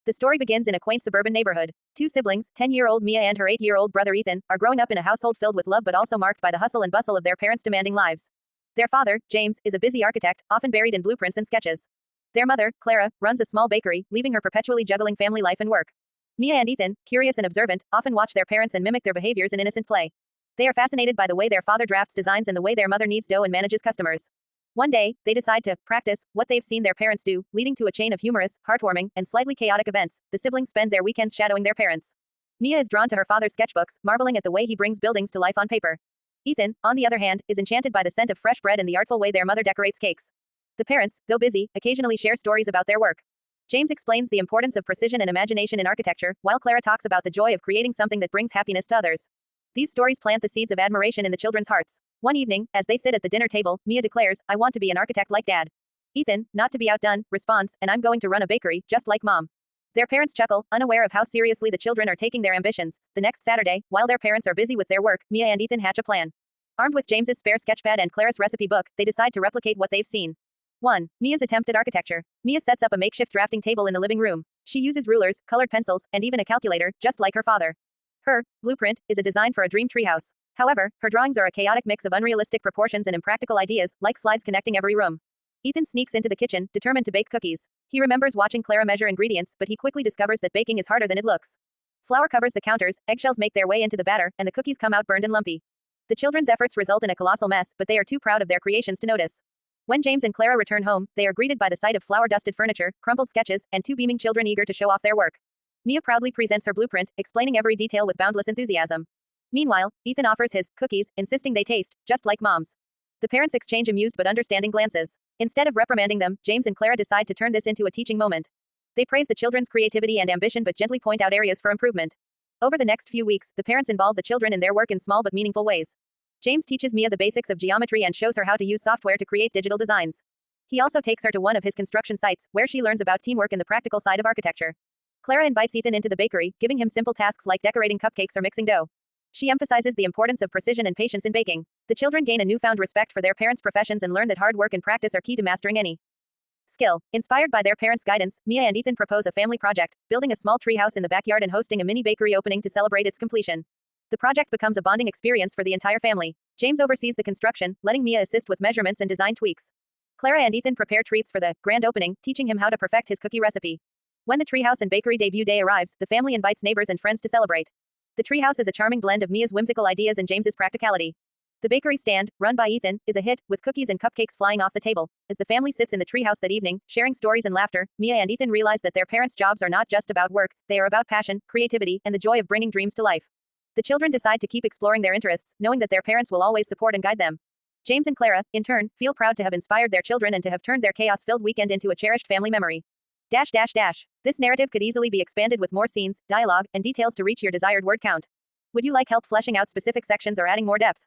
The story begins in a quaint suburban neighborhood. Two siblings, 10-year-old Mia and her 8-year-old brother Ethan, are growing up in a household filled with love but also marked by the hustle and bustle of their parents' demanding lives. Their father, James, is a busy architect, often buried in blueprints and sketches. Their mother, Clara, runs a small bakery, leaving her perpetually juggling family life and work. Mia and Ethan, curious and observant, often watch their parents and mimic their behaviors in innocent play. They are fascinated by the way their father drafts designs and the way their mother kneads dough and manages customers. One day, they decide to practice what they've seen their parents do, leading to a chain of humorous, heartwarming, and slightly chaotic events. The siblings spend their weekends shadowing their parents. Mia is drawn to her father's sketchbooks, marveling at the way he brings buildings to life on paper. Ethan, on the other hand, is enchanted by the scent of fresh bread and the artful way their mother decorates cakes. The parents, though busy, occasionally share stories about their work. James explains the importance of precision and imagination in architecture, while Clara talks about the joy of creating something that brings happiness to others. These stories plant the seeds of admiration in the children's hearts. One evening, as they sit at the dinner table, Mia declares, "I want to be an architect like Dad." Ethan, not to be outdone, responds, "And I'm going to run a bakery, just like Mom." Their parents chuckle, unaware of how seriously the children are taking their ambitions. The next Saturday, while their parents are busy with their work, Mia and Ethan hatch a plan. Armed with James's spare sketchpad and Clara's recipe book, they decide to replicate what they've seen. 1. Mia's attempt at architecture. Mia sets up a makeshift drafting table in the living room. She uses rulers, colored pencils, and even a calculator, just like her father. Her blueprint is a design for a dream treehouse. However, her drawings are a chaotic mix of unrealistic proportions and impractical ideas, like slides connecting every room. Ethan sneaks into the kitchen, determined to bake cookies. He remembers watching Clara measure ingredients, but he quickly discovers that baking is harder than it looks. Flour covers the counters, eggshells make their way into the batter, and the cookies come out burned and lumpy. The children's efforts result in a colossal mess, but they are too proud of their creations to notice. When James and Clara return home, they are greeted by the sight of flour-dusted furniture, crumpled sketches, and two beaming children eager to show off their work. Mia proudly presents her blueprint, explaining every detail with boundless enthusiasm. Meanwhile, Ethan offers his cookies, insisting they taste just like Mom's. The parents exchange amused but understanding glances. Instead of reprimanding them, James and Clara decide to turn this into a teaching moment. They praise the children's creativity and ambition but gently point out areas for improvement. Over the next few weeks, the parents involve the children in their work in small but meaningful ways. James teaches Mia the basics of geometry and shows her how to use software to create digital designs. He also takes her to one of his construction sites, where she learns about teamwork and the practical side of architecture. Clara invites Ethan into the bakery, giving him simple tasks like decorating cupcakes or mixing dough. She emphasizes the importance of precision and patience in baking. The children gain a newfound respect for their parents' professions and learn that hard work and practice are key to mastering any skill. Inspired by their parents' guidance, Mia and Ethan propose a family project, building a small treehouse in the backyard and hosting a mini bakery opening to celebrate its completion. The project becomes a bonding experience for the entire family. James oversees the construction, letting Mia assist with measurements and design tweaks. Clara and Ethan prepare treats for the grand opening, teaching him how to perfect his cookie recipe. When the treehouse and bakery debut day arrives, the family invites neighbors and friends to celebrate. The treehouse is a charming blend of Mia's whimsical ideas and James's practicality. The bakery stand, run by Ethan, is a hit, with cookies and cupcakes flying off the table. As the family sits in the treehouse that evening, sharing stories and laughter, Mia and Ethan realize that their parents' jobs are not just about work, they are about passion, creativity, and the joy of bringing dreams to life. The children decide to keep exploring their interests, knowing that their parents will always support and guide them. James and Clara, in turn, feel proud to have inspired their children and to have turned their chaos-filled weekend into a cherished family memory. This narrative could easily be expanded with more scenes, dialogue, and details to reach your desired word count. Would you like help fleshing out specific sections or adding more depth?